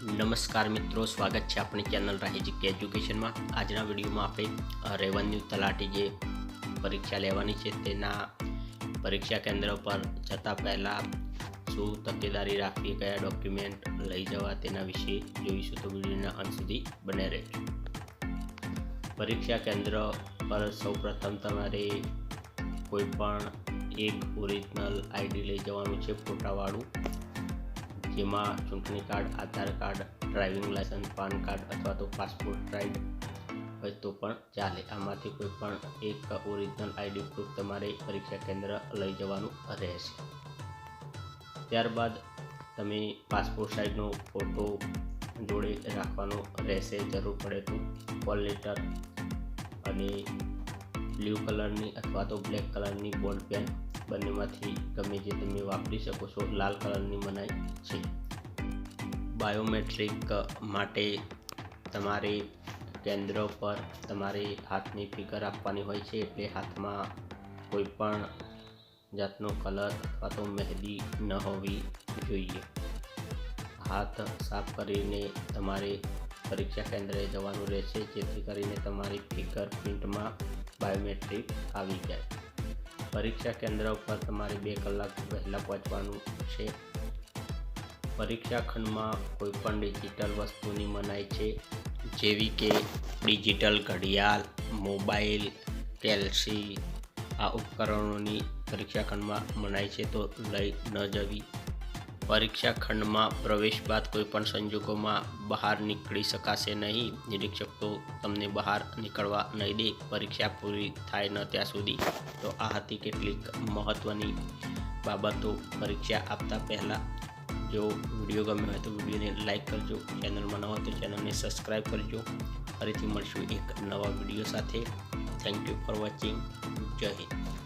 નમસ્કાર મિત્રો, સ્વાગત છે આપણી ચેનલ રાહેજીકે એજ્યુકેશનમાં। આજના વિડીયોમાં આપણે રેવન્યુ તલાટી જે પરીક્ષા લેવાની છે તેના પરીક્ષા કેન્દ્ર પર જતાં પહેલાં શું તકેદારી રાખવી, કયા ડોક્યુમેન્ટ લઈ જવા તેના વિશે જોઈશું, તો વિડીયોના અંત સુધી બને રહેજો। પરીક્ષા કેન્દ્ર પર સૌપ્રથમ તમારે કોઈ પણ એક ઓરિજિનલ આઈડી લઈ જવાનું છે, ફોટાવાળું, જેમાં ચૂંટણી card, Aadhaar card, driving licence, PAN card અથવા તો પાસપોર્ટ સાઇઝ હોય તો પણ ચાલે। આમાંથી કોઈ પણ એક ઓરિજિનલ આઈડી પ્રૂફ તમારે પરીક્ષા કેન્દ્ર લઈ જવાનું રહેશે। ત્યારબાદ તમે પાસપોર્ટ સાઇઝનો ફોટો જોડે રાખવાનો રહેશે, જરૂર પડે તો કોલ લેટર અને બ્લુ કલરની અથવા તો બ્લેક કલરની બોલ પેન, બંનેમાંથી ગમે જે તમે વાપરી શકો છો। લાલ કલરની મનાઈ છે। બાયોમેટ્રિક માટે તમારે કેન્દ્ર પર તમારે હાથની ફિગર આપવાની હોય છે, એટલે હાથમાં કોઈ પણ જાતનો કલર અથવા તો મહેંદી ન હોવી જોઈએ। હાથ સાફ કરીને તમારે પરીક્ષા કેન્દ્રે જવાનું રહેશે, જેથી કરીને તમારી ફિગર પ્રિન્ટમાં બાયોમેટ્રિક આવી જાય। પરીક્ષા કેન્દ્ર પર તમારે 2 કલાક પહેલાં પહોંચવાનું છે। પરીક્ષા ખંડમાં કોઈ પણ ડિજિટલ વસ્તુની મનાઈ છે, જેવી કે ડિજિટલ ઘડિયાળ, મોબાઈલ, પેન્સિલ, આ ઉપકરણોની પરીક્ષા ખંડમાં મનાઈ છે, તો લઈ ન જવી। પરીક્ષા ખંડમાં પ્રવેશ બાદ કોઈ પણ સંજોગોમાં બહાર નીકળી શકાશે નહીં। નિરીક્ષક તો તમને બહાર નીકળવા નહીં દે પરીક્ષા પૂરી થાય ન ત્યાં સુધી। તો આ હતી કેટલીક મહત્ત્વની બાબતો પરીક્ષા આપતા પહેલાં। જો વિડીયો ગમ્યો હોય તો વિડીયોને લાઇક કરજો, ચેનલમાં ન હોય તો ચેનલને સબસ્ક્રાઈબ કરજો। ફરીથી મળશું એક નવા વિડીયો સાથે। Thank you for watching. જય હિન્દ।